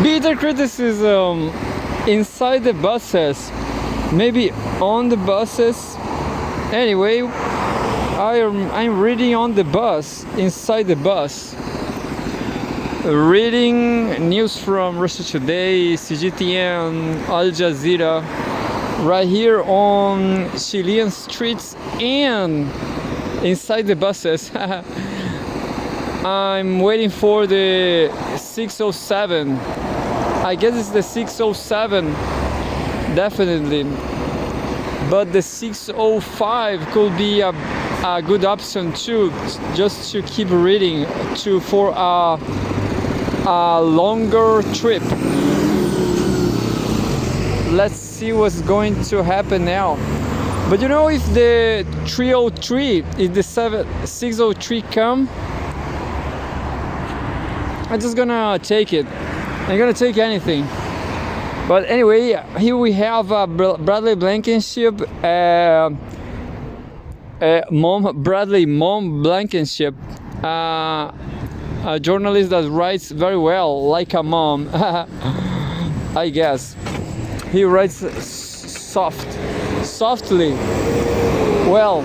Bitter criticism inside the buses, maybe on the buses. Anyway, I'm reading on the bus, inside the bus, reading news from Russia Today, CGTN, Al Jazeera, right here on Chilean streets and inside the buses. I'm waiting for the 607. I guess it's the 607, definitely. But the 605 could be a good option too, just to keep reading for a longer trip. Let's see what's going to happen now. But you know, if the 303, if the 603 come, I'm just gonna take it. I'm gonna take anything. But anyway, here we have Bradley Blankenship, Bradley Blankenship, a journalist that writes very well, like a mom, I guess. He writes softly. Well,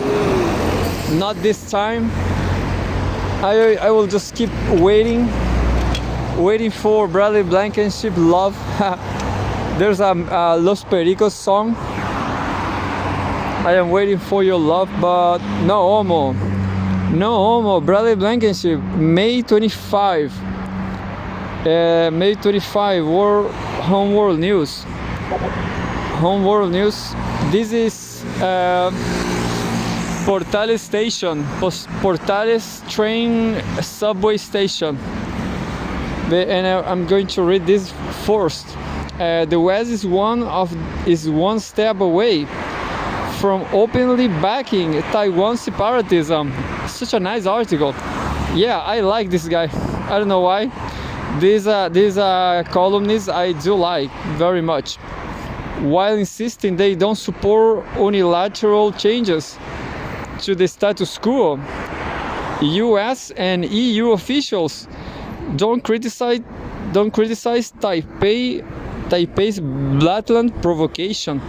not this time. I will just keep waiting for Bradley Blankenship love. There's a Los Pericos song. I am waiting for your love, but no homo. Bradley Blankenship, May 25. May 25. Homeworld News. This is Portales Station. Portales train subway station. And I'm going to read this first. The West is one step away from openly backing Taiwan separatism. Such a nice article. Yeah, I like this guy. I don't know why. These columnists I do like very much, while insisting they don't support unilateral changes to the status quo. US and EU officials don't criticize Taipei's blatant provocation.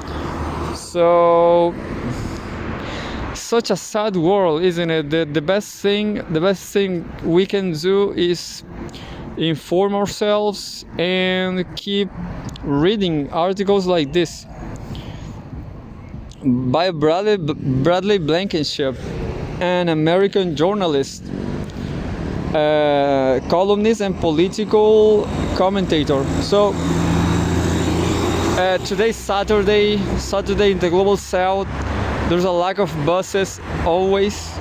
So, such a sad world, isn't it? The best thing we can do is inform ourselves and keep reading articles like this by Bradley Blankenship, an American journalist, columnist and political commentator. So today's Saturday in the global south. There's a lack of buses always,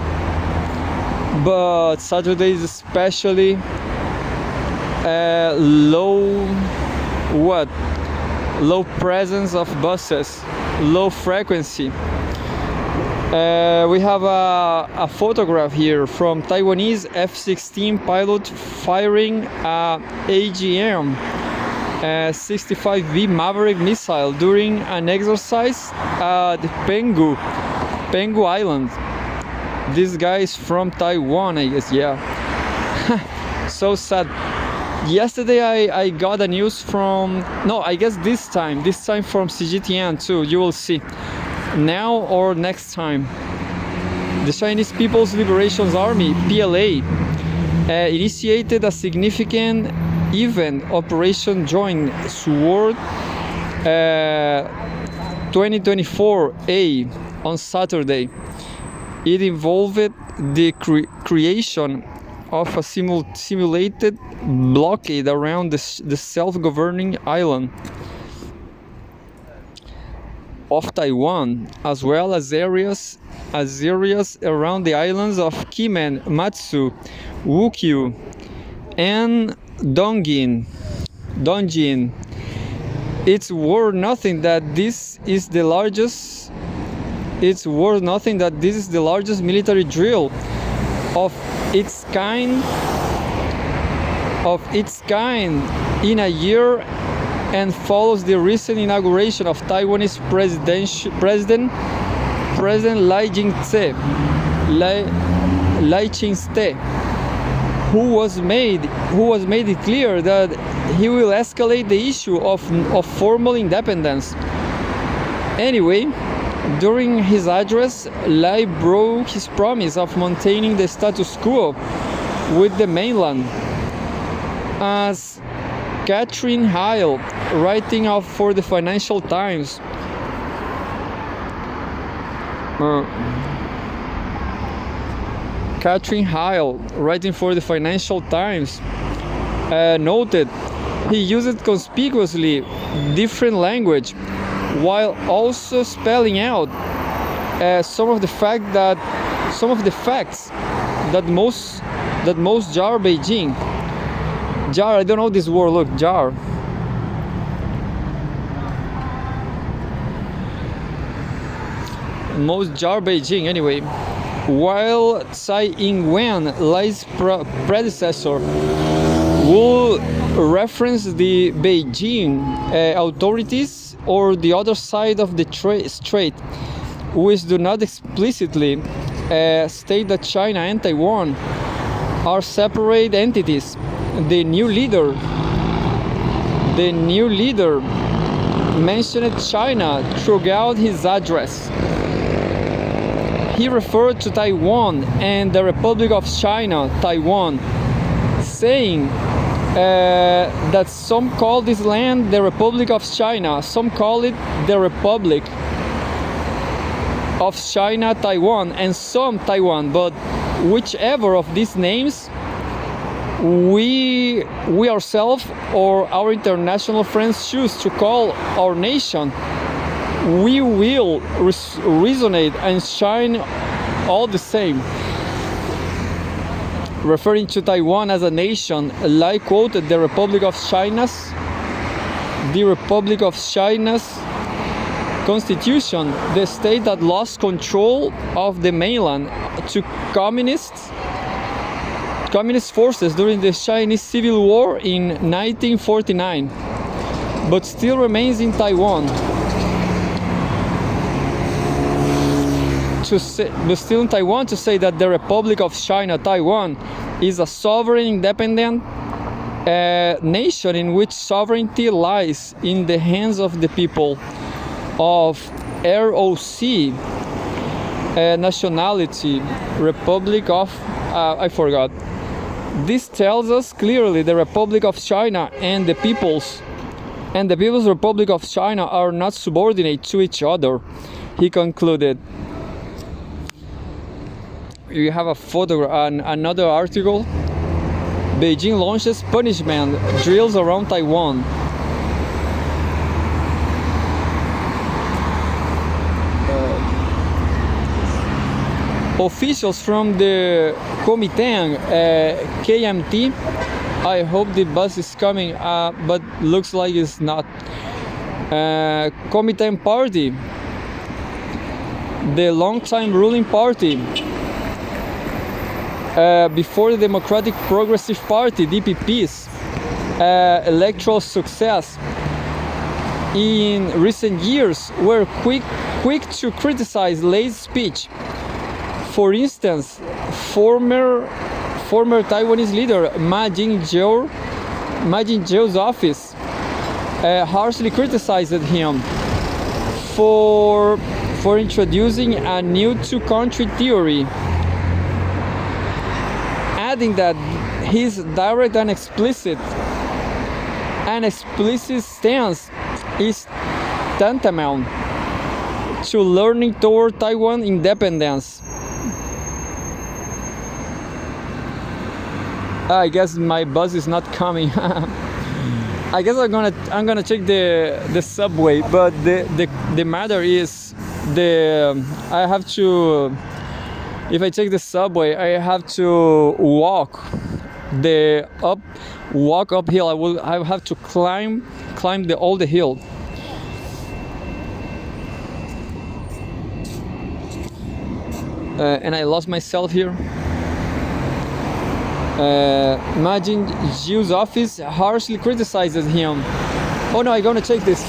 but Saturdays especially low presence of buses, low frequency. We have a photograph here from Taiwanese F-16 pilot firing a AGM 65V Maverick missile during an exercise at Penghu Island. This guy is from Taiwan, I guess. Yeah. So sad. Yesterday I got a news from, I guess this time from CGTN too. You will see now or next time. The Chinese People's Liberation Army, PLA, initiated a significant event, Operation Joint Sword 2024A, on Saturday. It involved the creation of a simulated blockade around the self-governing island of Taiwan, as well as areas around the islands of Kinmen, Matsu, Wukyu, and Dongjin. It's worth nothing that this is the largest military drill of its kind in a year, and follows the recent inauguration of Taiwanese President Lai Ching-te who was made it clear that he will escalate the issue of formal independence. Anyway, during his address, Lai broke his promise of maintaining the status quo with the mainland. As Catherine Heil, writing for the Financial Times, Catherine Heil, writing for the Financial Times, noted, he used conspicuously different language, while also spelling out some of the facts that most jar Beijing. Jar, I don't know this word. Look, jar. Most jar Beijing. Anyway, while Tsai Ing-wen, Lai's predecessor, will reference the Beijing authorities or the other side of the strait, which do not explicitly state that China and Taiwan are separate entities. The new leader mentioned China throughout his address. He referred to Taiwan and the Republic of China, Taiwan, saying that some call this land the Republic of China, some call it the Republic of China, Taiwan, and some Taiwan, but whichever of these names we ourselves or our international friends choose to call our nation, we will resonate and shine all the same. Referring to Taiwan as a nation, Lai quoted the Republic of China's constitution, the state that lost control of the mainland to communist forces during the Chinese Civil War in 1949, but still remains in Taiwan. To say that the Republic of China, Taiwan, is a sovereign, independent nation in which sovereignty lies in the hands of the people of ROC, nationality, Republic of, I forgot. This tells us clearly the Republic of China and the People's Republic of China are not subordinate to each other, he concluded. You have a photo, another article. Beijing launches punishment drills around Taiwan. Officials from the Kuomintang KMT, I hope the bus is coming, but looks like it's not. Kuomintang Party, the long-time ruling party, before the Democratic Progressive Party, DPP's electoral success in recent years, were quick to criticize Lei's speech. For instance, former Taiwanese leader Ma Ying-jeou's office harshly criticized him for introducing a new two-country theory, adding that his direct and explicit stance is tantamount to learning toward Taiwan independence. I guess my bus is not coming. I guess I'm gonna check the subway, but the matter is I have to. If I take the subway, I have to walk uphill. I have to climb all the hill. And I lost myself here. Ma Ying-jeou's office harshly criticizes him. Oh no, I'm gonna take this.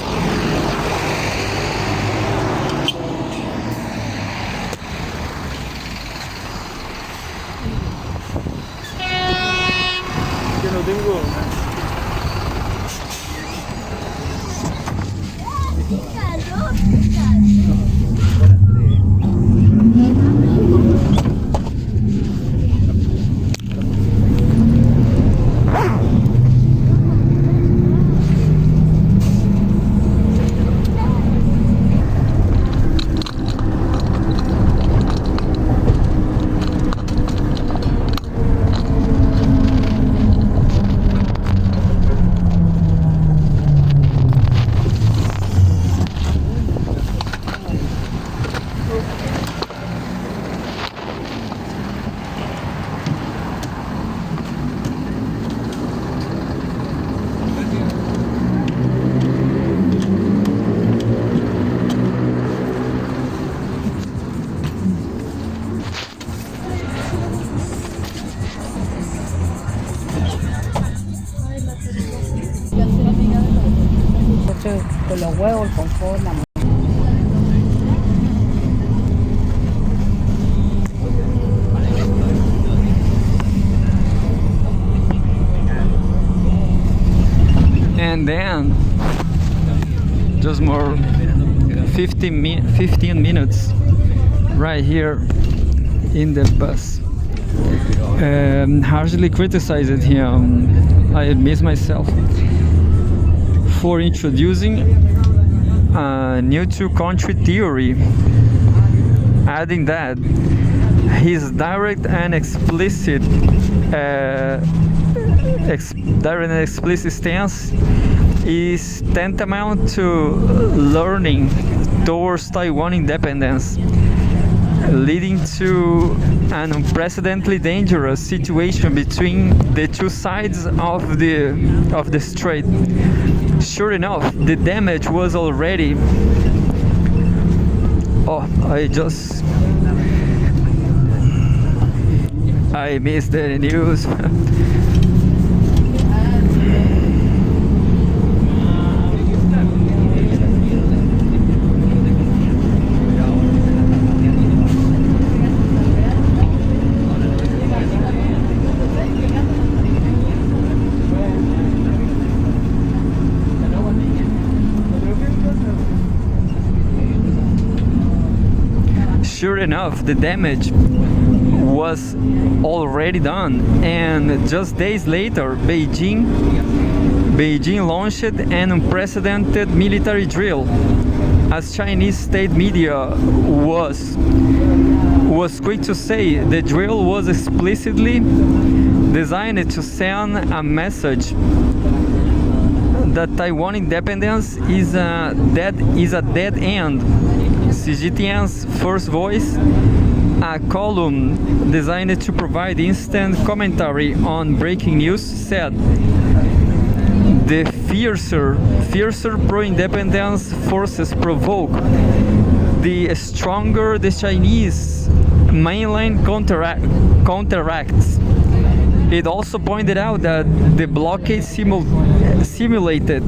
mucho con los huevos, el confort, la And then just more 15 minutes right here in the bus. Harshly criticized him. I miss myself for introducing a new two-country theory, adding that his direct and explicit stance is tantamount to learning towards Taiwan independence, leading to an unprecedentedly dangerous situation between the two sides of the strait. Sure enough, the damage was already. I missed the news. Sure enough, the damage was already done, and just days later, Beijing launched an unprecedented military drill, as Chinese state media was quick to say. The drill was explicitly designed to send a message that Taiwan independence is a dead end. Xi Jinping's first voice, a column designed to provide instant commentary on breaking news, said the fiercer pro-independence forces provoke, the stronger the Chinese mainland counteracts. It also pointed out that the blockade simulated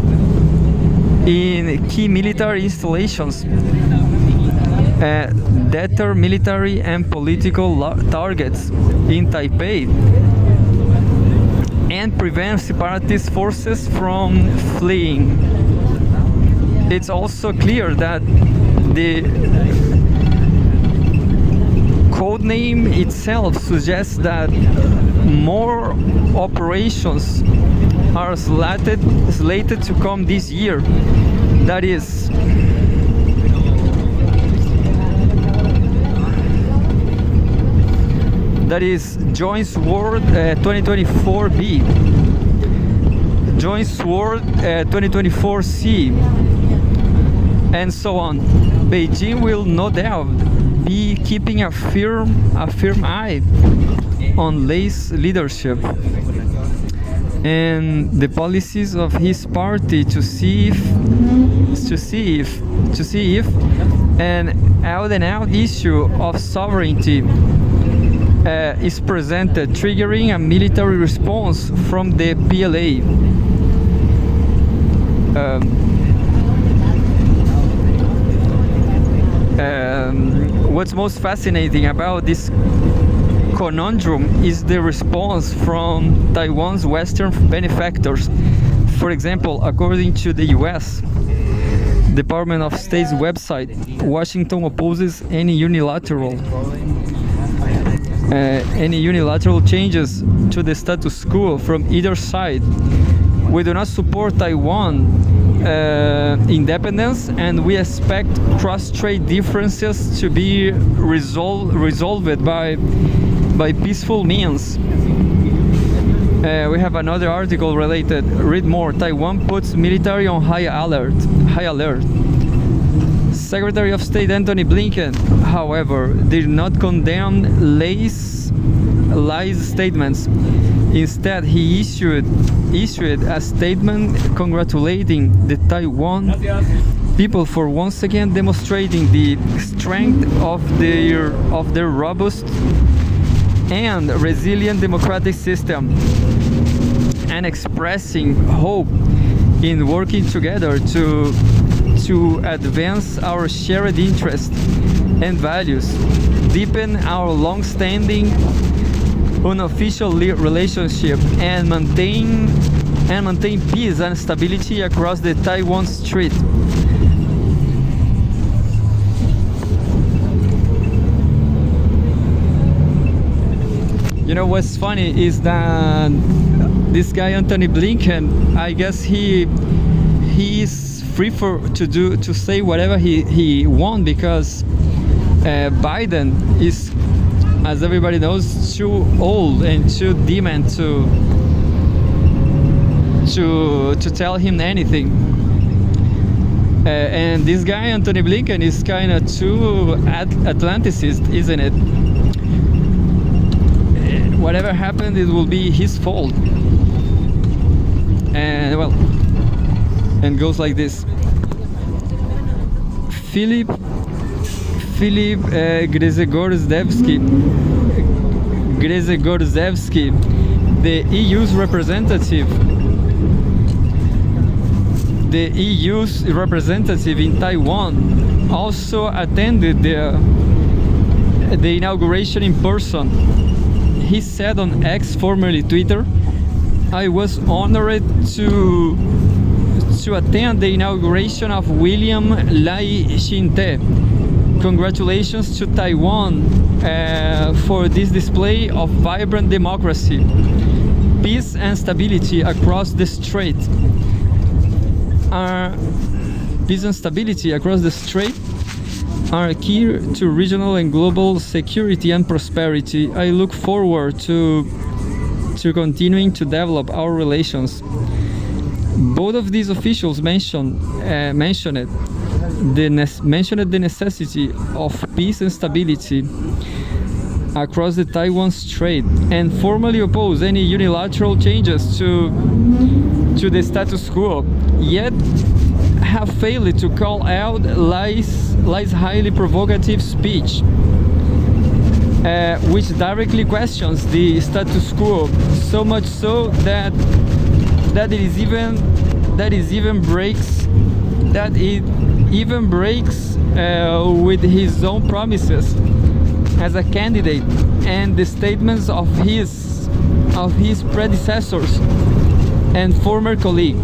in key military installations deter military and political targets in Taipei and prevent separatist forces from fleeing. It's also clear that the codename itself suggests that more operations are slated to come this year. That is Joint Sword 2024B, Joint Sword 2024C, and so on. Beijing will no doubt be keeping a firm eye on Lei's leadership and the policies of his party to see if an out-and-out issue of sovereignty is presented, triggering a military response from the PLA. What's most fascinating about this conundrum is the response from Taiwan's Western benefactors. For example, according to the US Department of State's website, Washington opposes any unilateral changes to the status quo from either side. We do not support Taiwan independence, and we expect cross-strait differences to be resolved by peaceful means. We have another article related. Read more. Taiwan puts military on high alert. Secretary of State Antony Blinken, however, did not condemn Lei's statements. Instead, he issued a statement congratulating the Taiwan people for once again demonstrating the strength of their robust and resilient democratic system, and expressing hope in working together to advance our shared interests and values, deepen our long-standing unofficial relationship, and maintain peace and stability across the Taiwan Strait. You know what's funny is that this guy Anthony Blinken, I guess he is free to say whatever he wants, because Biden is, as everybody knows, too old and too demon to tell him anything. And this guy Anthony Blinken is kind of too Atlanticist, isn't it? Whatever happened, it will be his fault. And well, and goes like this. Philip Grzegorzdewski, the EU's representative in Taiwan, also attended the inauguration in person. He said on X, formerly Twitter, "I was honored to attend the inauguration of William Lai Xinte. Congratulations to Taiwan for this display of vibrant democracy, peace and stability across the strait." Peace and stability across the strait are key to regional and global security and prosperity. I look forward to continuing to develop our relations. Both of these officials mentioned the necessity of peace and stability across the Taiwan Strait, and formally oppose any unilateral changes to the status quo, yet have failed to call out Lai's highly provocative speech, which directly questions the status quo, so much so that it even breaks with his own promises as a candidate and the statements of his predecessors and former colleague.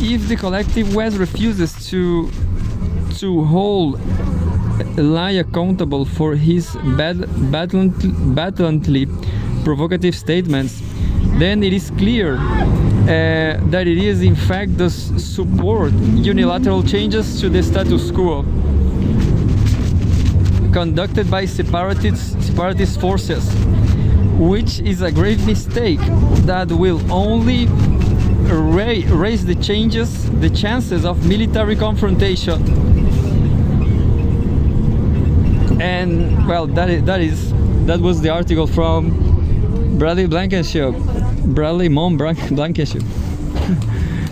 If the collective West refuses to hold Lai accountable for his blatantly provocative statements, then it is clear that it is in fact does support unilateral changes to the status quo conducted by separatist forces, which is a grave mistake that will only raise the chances of military confrontation. And well, that was the article from Bradley Blankenship,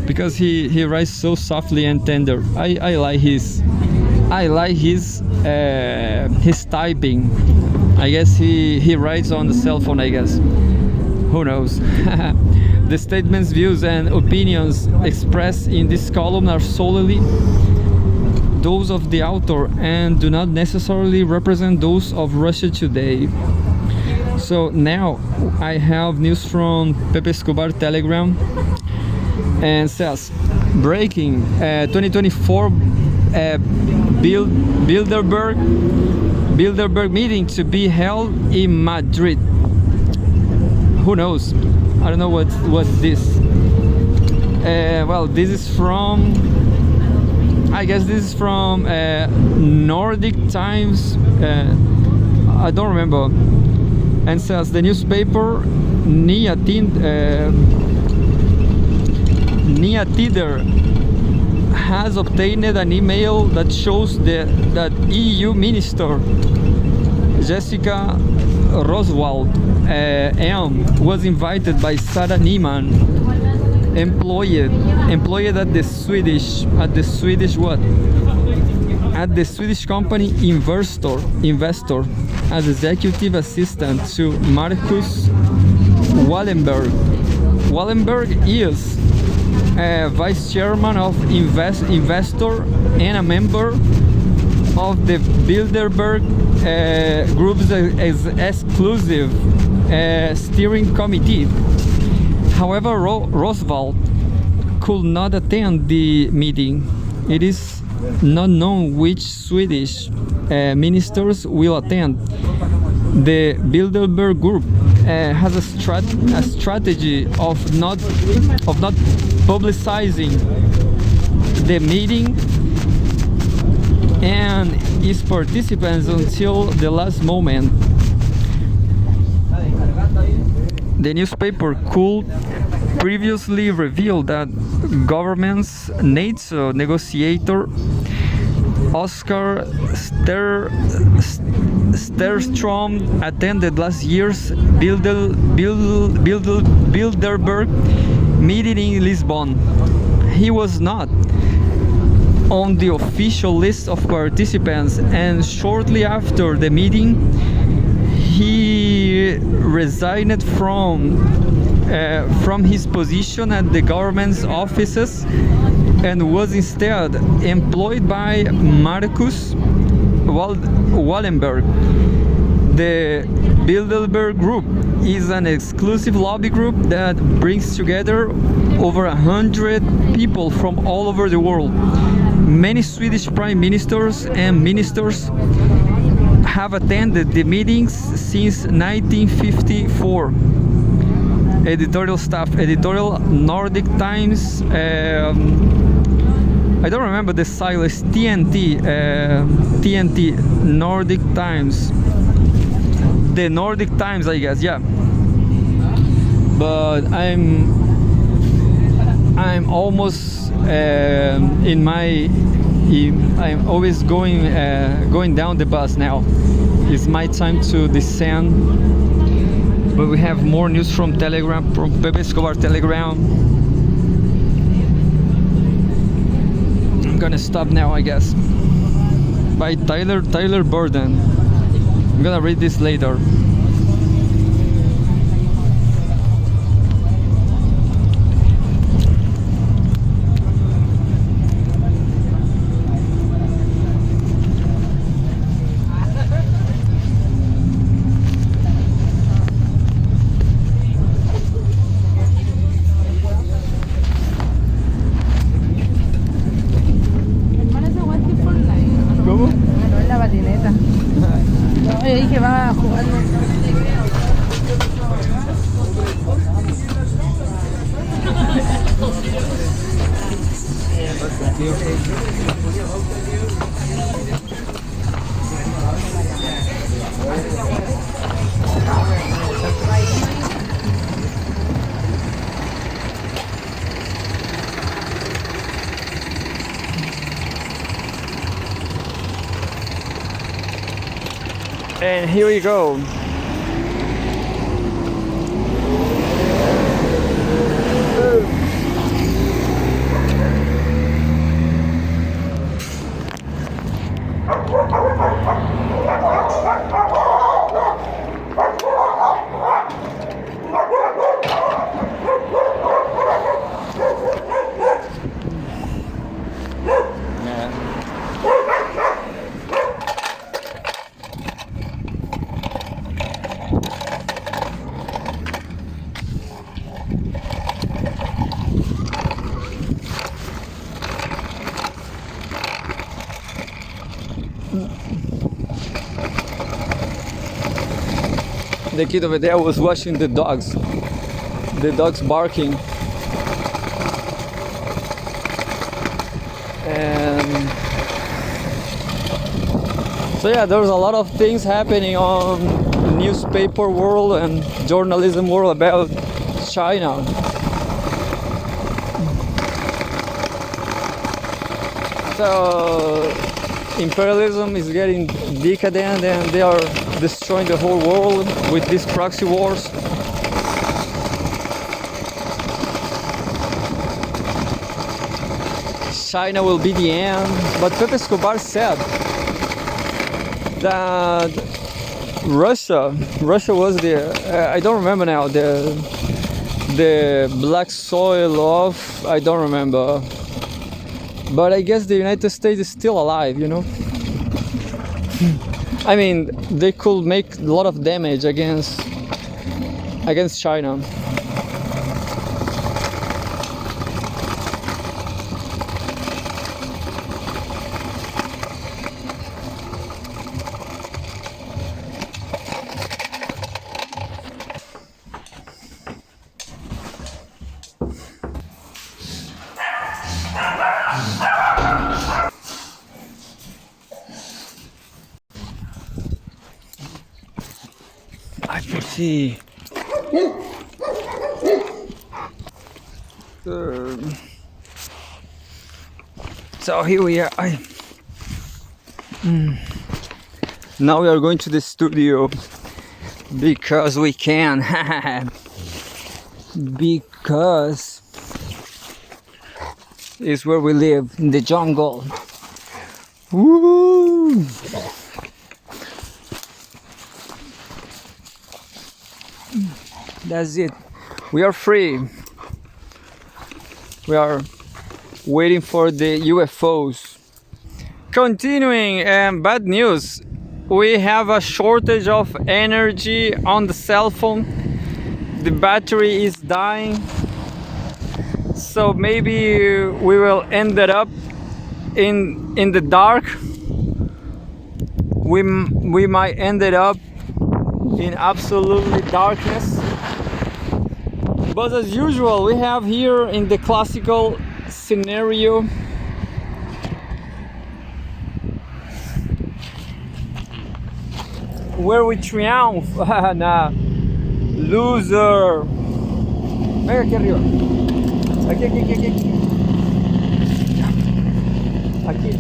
because he writes so softly and tender. I like his typing. I guess he writes on the cell phone, I guess. Who knows? The statements, views, and opinions expressed in this column are solely those of the author and do not necessarily represent those of Russia Today. So now I have news from Pepe Escobar Telegram, and says, breaking 2024 Bilderberg meeting to be held in Madrid. Who knows? I don't know what's this. Well, this is from, I guess this is from Nordic Times. I don't remember. And says the newspaper Nya Tider has obtained an email that shows that EU Minister Jessica Roswald was invited by Sarah Niemann, employed at the Swedish company Investor as executive assistant to Marcus Wallenberg. Wallenberg is vice chairman of investor and a member of the Bilderberg Group's exclusive steering committee. However, Roosevelt could not attend the meeting. It is not known which Swedish ministers will attend. The Bilderberg Group has a strategy of not publicizing the meeting and its participants until the last moment. The newspaper could previously revealed that government's NATO negotiator Oscar Sterstrom attended last year's Bilderberg meeting in Lisbon. He was not on the official list of participants, and shortly after the meeting he resigned from his position at the government's offices and was instead employed by Marcus Wallenberg. The Bilderberg Group is an exclusive lobby group that brings together over 100 people from all over the world. Many Swedish prime ministers and ministers have attended the meetings since 1954. Editorial staff, editorial Nordic Times, I don't remember the silence, TNT, Nordic Times, the Nordic Times, I guess, yeah. But I'm almost I'm always going down the bus now. It's my time to descend. But we have more news from Telegram, from Pepe Escobar Telegram. I'm gonna stop now, I guess. By Tyler Burden. I'm gonna read this later. ¿Cómo? Bueno, es la patineta. No, yo dije va a jugar. And here we go. The kid over there was watching the dogs barking, and so yeah, there's a lot of things happening on the newspaper world and journalism world about China. So imperialism is getting decadent and they are destroying the whole world with these proxy wars. China will be the end, but Pepe Escobar said that Russia was the I don't remember now, the black soil of, I don't remember. But I guess the United States is still alive, you know? I mean, they could make a lot of damage against China. I see. So here we are. Now we are going to the studio because we can. Because it's where we live, in the jungle. Woo! That's it. We are free. We are waiting for the UFOs. Continuing, bad news. We have a shortage of energy on the cell phone. The battery is dying. So maybe we will end it up in the dark. We might end it up in absolutely darkness. But as usual, we have here in the classical scenario where we triumph. Nah, loser. Venga aquí arriba. Aquí. Aquí.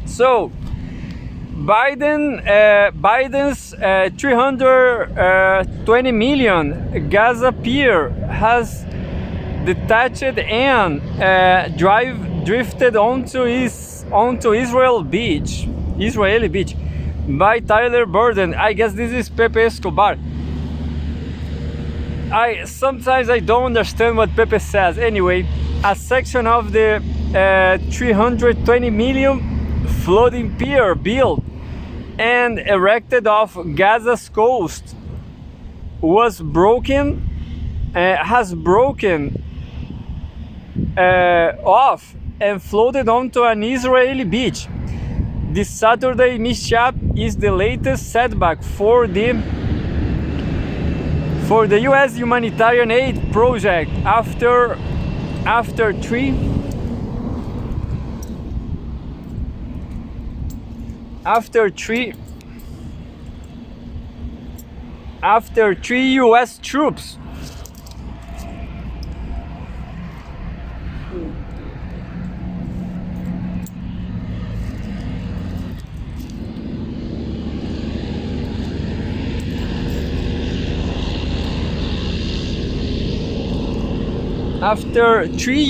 So Biden's 320 million Gaza pier has detached and drifted onto Israeli beach by Tyler Burden. I guess this is Pepe Escobar. Sometimes I don't understand what Pepe says. Anyway, a section of the 320 million floating pier built and erected off Gaza's coast has broken off and floated onto an Israeli beach. This Saturday mishap is the latest setback for the U.S. humanitarian aid project after three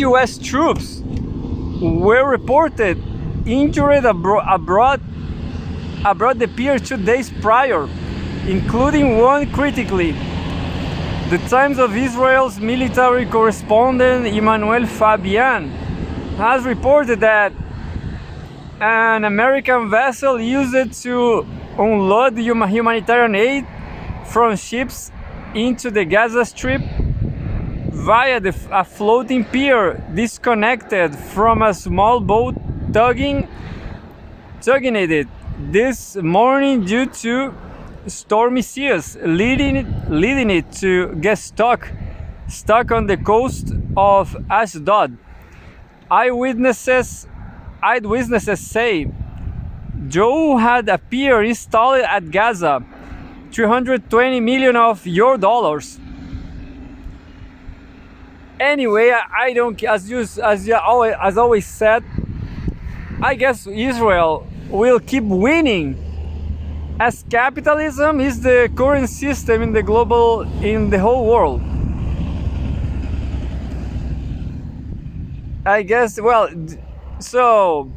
U.S. troops were reported injured abroad the pier 2 days prior, including one critically. The Times of Israel's military correspondent Emmanuel Fabian has reported that an American vessel used it to unload humanitarian aid from ships into the Gaza Strip via a floating pier disconnected from a small boat tugging it this morning due to stormy seas, leading it to get stuck on the coast of Ashdod. Eyewitnesses say Joe had a pier installed at Gaza, 320 million of your dollars. Anyway, I don't, as always said, I guess Israel will keep winning, as capitalism is the current system in the whole world. I guess, well, so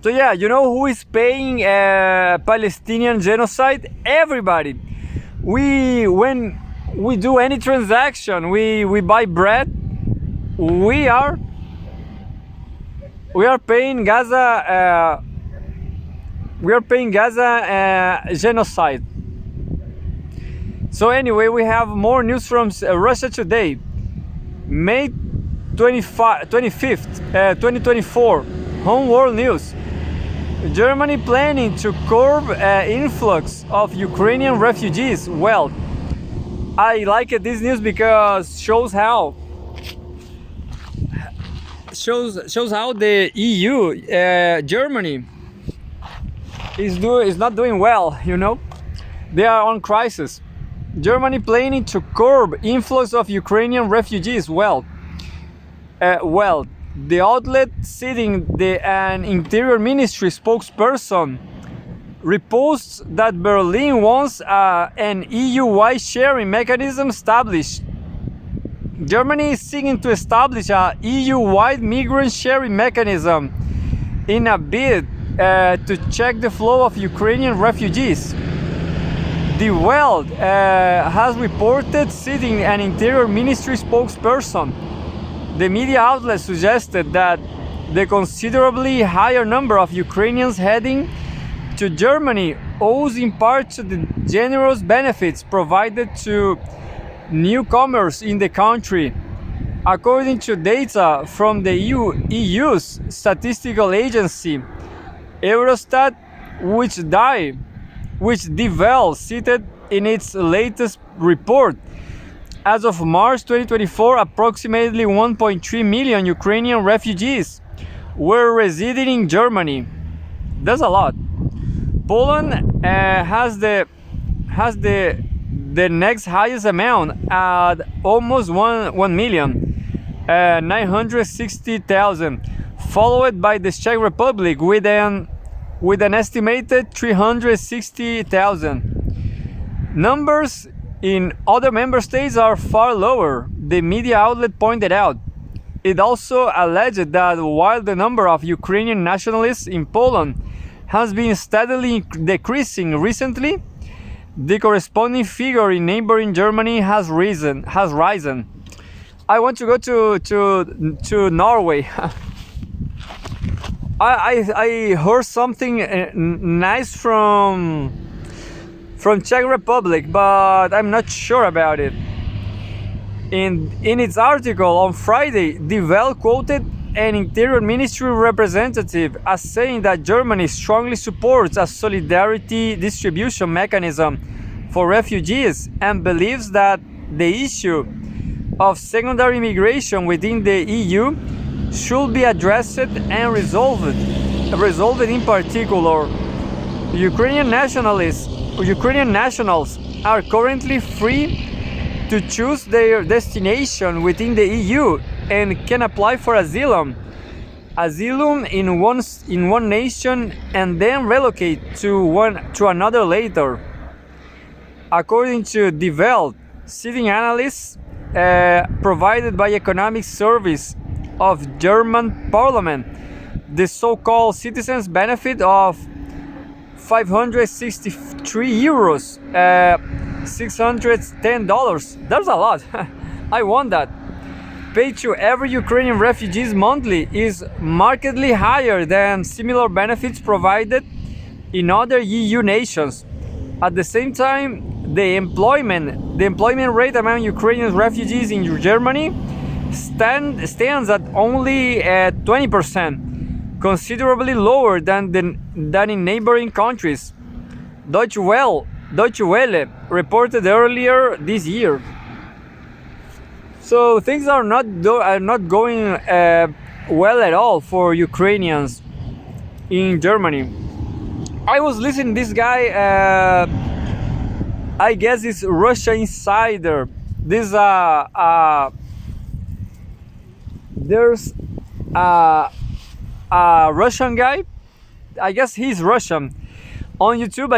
So yeah, you know who is paying Palestinian genocide? Everybody. When we do any transaction, we buy bread, we are paying Gaza. We are paying Gaza genocide. So anyway, we have more news from Russia Today, May 25th, 2024. Home World News. Germany planning to curb influx of Ukrainian refugees. Well, I like this news because shows how the EU, Germany, is not doing well. You know, they are on crisis. Germany planning to curb influx of Ukrainian refugees. Well, the outlet citing an Interior Ministry spokesperson reports that Berlin wants an EU-wide sharing mechanism established. Germany is seeking to establish a EU-wide migrant sharing mechanism in a bid to check the flow of Ukrainian refugees. The Welt has reported, citing an Interior Ministry spokesperson. The media outlet suggested that the considerably higher number of Ukrainians heading to Germany owes in part to the generous benefits provided to newcomers in the country. According to data from the EU's statistical agency, Eurostat, which Die Welt cited in its latest report, as of March 2024, approximately 1.3 million Ukrainian refugees were residing in Germany. That's a lot. Poland has the next highest amount at almost 1,960,000, followed by the Czech Republic with an estimated 360,000. Numbers in other member states are far lower, the media outlet pointed out. It also alleged that while the number of Ukrainian nationalists in Poland has been steadily decreasing recently, the corresponding figure in neighboring Germany has risen. I want to go to Norway. I heard something nice from Czech Republic, but I'm not sure about it. In its article on Friday, Die Welt quoted an Interior Ministry representative as saying that Germany strongly supports a solidarity distribution mechanism for refugees and believes that the issue of secondary migration within the EU should be addressed and resolved. In particular, Ukrainian nationals are currently free to choose their destination within the EU and can apply for asylum in one nation and then relocate to another later. According to Die Welt, citing analysts provided by Economic Service of German Parliament, the so-called citizens benefit of 563 euros, $610. That's a lot. I want that. Paid to every Ukrainian refugees monthly is markedly higher than similar benefits provided in other EU nations. At the same time, the employment rate among Ukrainian refugees in Germany stands at only 20%, considerably lower than in neighboring countries. Deutsche Welle reported earlier this year. So things are not going well at all for Ukrainians in Germany. I was listening to this guy, I guess it's Russia Insider. There's a Russian guy, I guess he's Russian, on YouTube,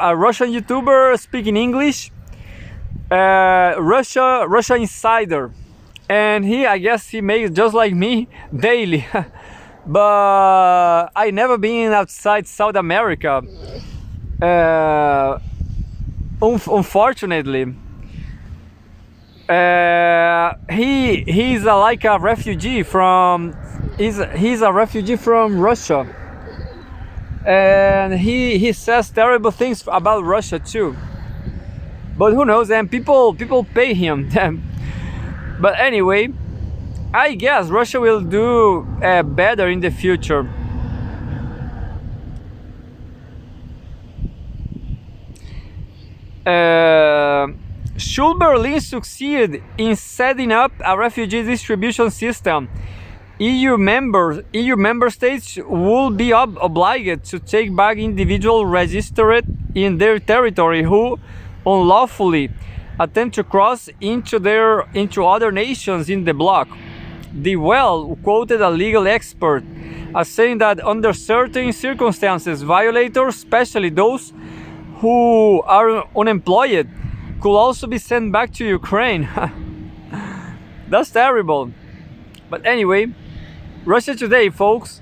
a Russian YouTuber speaking English, Russia Insider, and I guess he makes just like me daily but I never been outside South America. Unfortunately, he's like a refugee from he's a refugee from Russia, and he says terrible things about Russia too. But who knows? And people pay him. But anyway, I guess Russia will do better in the future. Should Berlin succeed in setting up a refugee distribution system, EU member states will be obliged to take back individuals registered in their territory who unlawfully attempt to cross into other nations in the bloc. The Well quoted a legal expert as saying that under certain circumstances, violators, especially those who are unemployed, could also be sent back to Ukraine. That's terrible. But anyway, Russia Today, folks.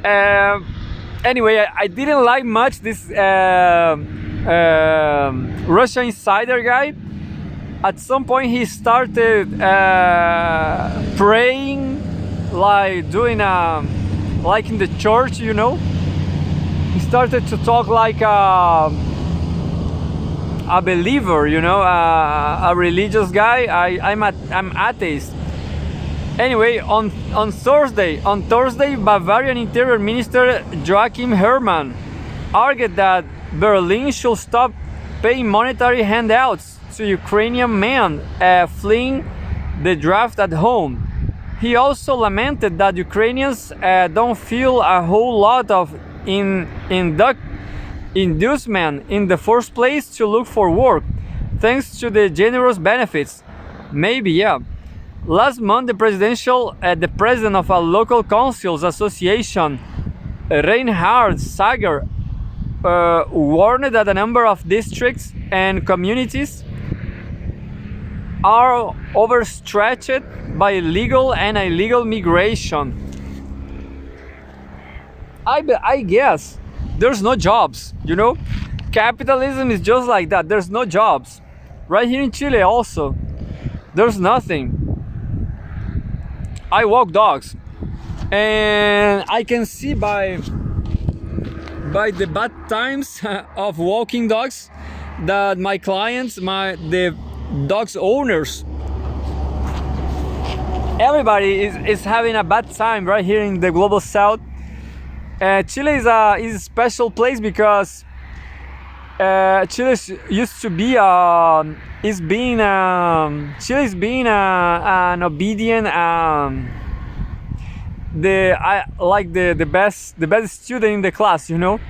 Anyway, I didn't like much this Russia Insider guy. At some point he started praying, like doing like in the church, you know. He started to talk like a believer, you know, a religious guy. I'm atheist. Anyway, on Thursday, Bavarian Interior Minister Joachim Herrmann argued that Berlin should stop paying monetary handouts to Ukrainian men fleeing the draft at home. He also lamented that Ukrainians don't feel a whole lot of inducement in the first place to look for work, thanks to the generous benefits. Maybe, yeah. Last month, the president of a local councils association, Reinhard Sager, warned that a number of districts and communities are overstretched by legal and illegal migration. I guess there's no jobs, you know? Capitalism is just like that. There's no jobs. Right here in Chile also, there's nothing. I walk dogs, and I can see by the bad times of walking dogs that my clients, the dogs owners, everybody is having a bad time right here in the global south. Chile is a special place because Chile used to be Chile is being an obedient the best student in the class, you know,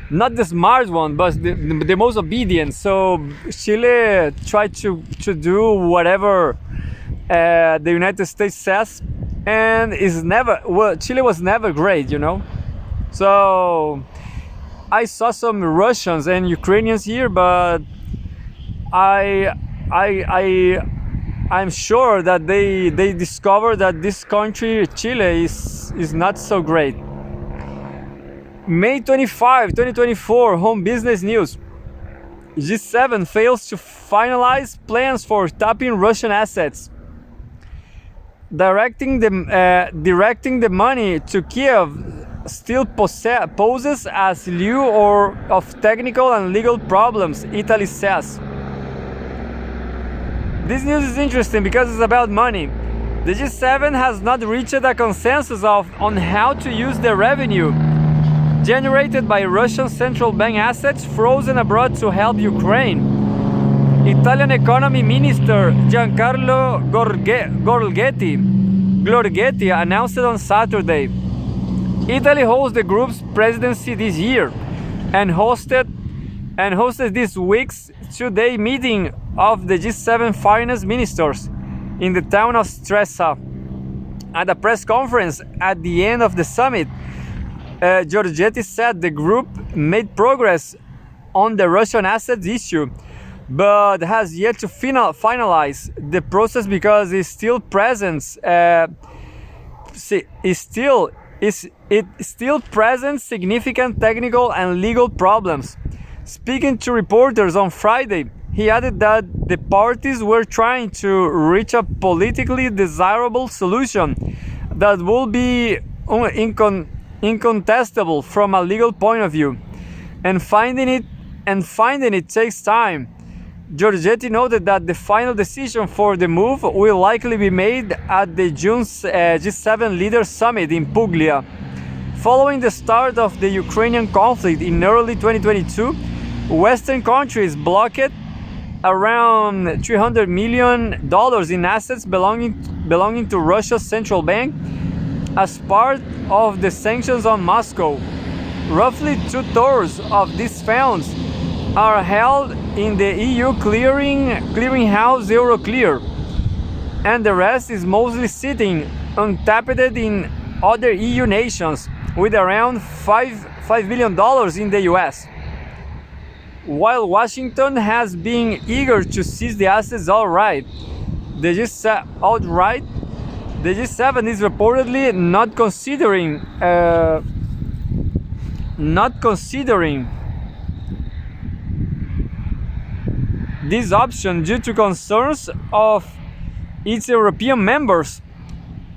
not the smart one, but the most obedient. So Chile tried to do whatever the United States says, and Chile was never great, you know. So I saw some Russians and Ukrainians here, but I'm sure that they discovered that this country, Chile, is not so great. May 25, 2024, Home Business News. G7 fails to finalize plans for tapping Russian assets. Directing the money to Kiev still poses as lieu of technical and legal problems, Italy says. This news is interesting because it's about money. The G7 has not reached a consensus on how to use the revenue generated by Russian central bank assets frozen abroad to help Ukraine. Italian Economy Minister Giancarlo Giorgetti announced it on Saturday. Italy holds the group's presidency this year and hosted this week's two-day meeting of the G7 finance ministers in the town of Stresa. At a press conference at the end of the summit, Giorgetti said the group made progress on the Russian assets issue, but has yet to finalize the process because it still it still presents significant technical and legal problems. Speaking to reporters on Friday, he added that the parties were trying to reach a politically desirable solution that will be incontestable from a legal point of view, and finding it takes time. Giorgetti noted that the final decision for the move will likely be made at the June G7 Leaders Summit in Puglia. Following the start of the Ukrainian conflict in early 2022, Western countries blocked around $300 million in assets belonging to Russia's central bank as part of the sanctions on Moscow. Roughly 2/3 of these funds are held in the EU clearinghouse Euroclear, and the rest is mostly sitting untapped in other EU nations, with around $5 billion in the US. While Washington has been eager to seize the assets outright, the G7 is reportedly not considering this option due to concerns of its European members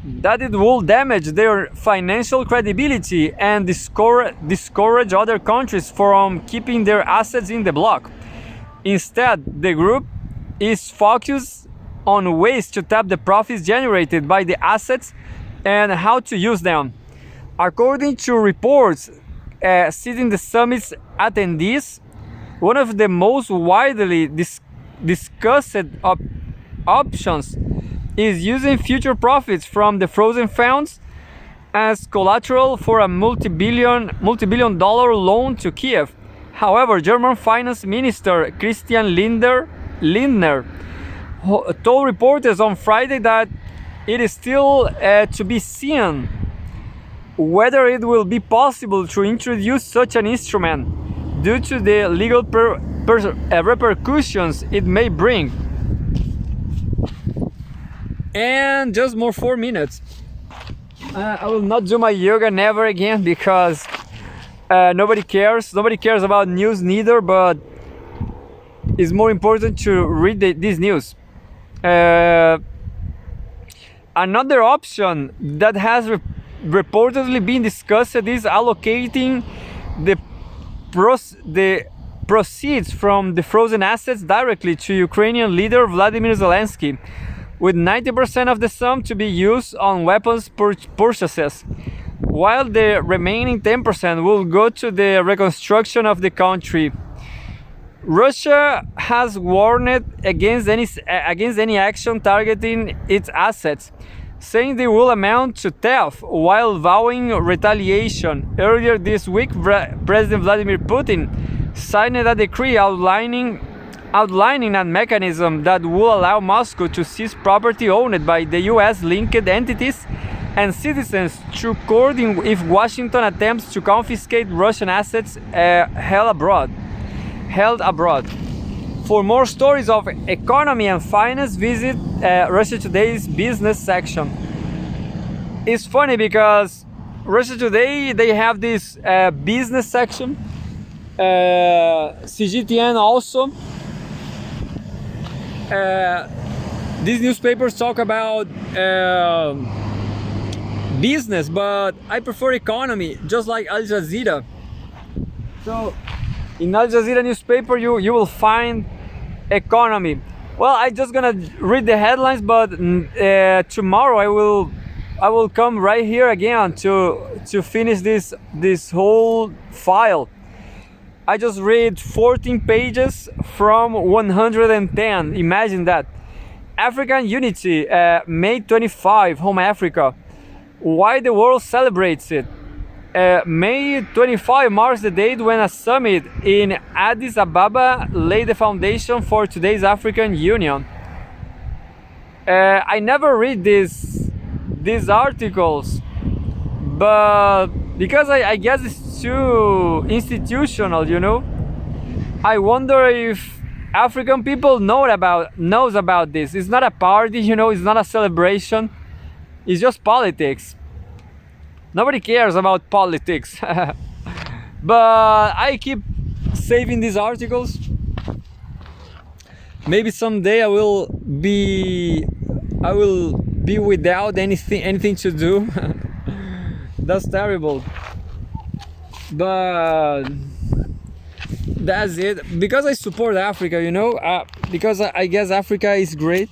that it will damage their financial credibility and discourage other countries from keeping their assets in the bloc. Instead, the group is focused on ways to tap the profits generated by the assets and how to use them. According to reports citing the summit's attendees, one of the most widely discussed options is using future profits from the frozen funds as collateral for a multi-billion dollar loan to Kiev. However, German Finance Minister Christian Lindner told reporters on Friday that it is still to be seen whether it will be possible to introduce such an instrument due to the legal repercussions it may bring. And just more 4 minutes. I will not do my yoga never again because nobody cares. Nobody cares about news neither, but it's more important to read this news. Another option that has reportedly been discussed is allocating the proceeds from the frozen assets directly to Ukrainian leader Vladimir Zelensky, with 90% of the sum to be used on weapons purchases, while the remaining 10% will go to the reconstruction of the country. Russia has warned against any action targeting its assets, saying they will amount to theft while vowing retaliation. Earlier this week, President Vladimir Putin signed a decree outlining a mechanism that will allow Moscow to seize property owned by the US-linked entities and citizens through court if Washington attempts to confiscate Russian assets held abroad. For more stories of economy and finance, visit Russia Today's business section. It's funny because Russia Today, they have this business section, CGTN also. These newspapers talk about business, but I prefer economy, just like Al Jazeera. So in Al Jazeera newspaper you will find economy. Well, I'm just gonna read the headlines, but tomorrow I will come right here again to finish this whole file. I just read 14 pages from 110. Imagine that. African Unity, May 25, Home Africa. Why the world celebrates it. May 25 marks the date when a summit in Addis Ababa laid the foundation for today's African Union. I never read these articles, but because I guess it's too institutional, you know. I wonder if African people knows about this. It's not a party, you know. It's not a celebration. It's just politics. Nobody cares about politics. But I keep saving these articles. Maybe someday I will be without anything to do. That's terrible. But that's it. Because I support Africa, you know, because I guess Africa is great.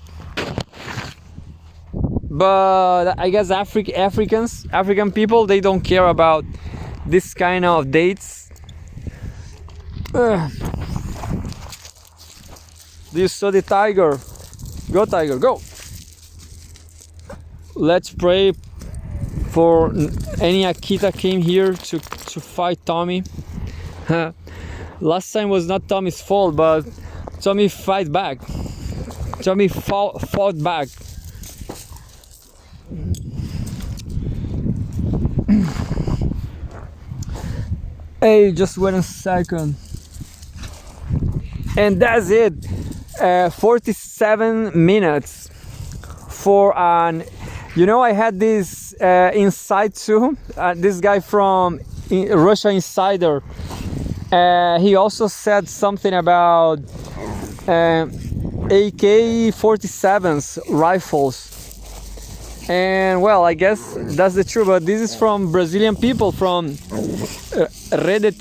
But I guess African people, they don't care about this kind of dates. Do you saw the tiger? Go tiger, go! Let's pray for any Akita came here to fight Tommy. Last time was not Tommy's fault, but Tommy fight back. Tommy fought back. Hey, just wait a second. And that's it. 47 minutes for an. You know, I had this insight too. This guy from Russia Insider. He also said something about AK-47s rifles. And well, I guess that's the truth. But this is from Brazilian people from Rede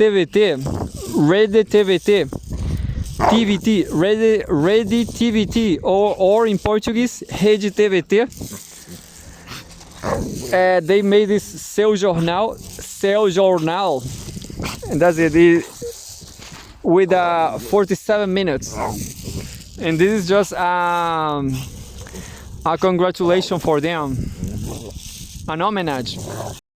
TVT, or in Portuguese, Rede TVT. They made this Seu Jornal, and that's it, with 47 minutes. And this is just a congratulation for them, an homage.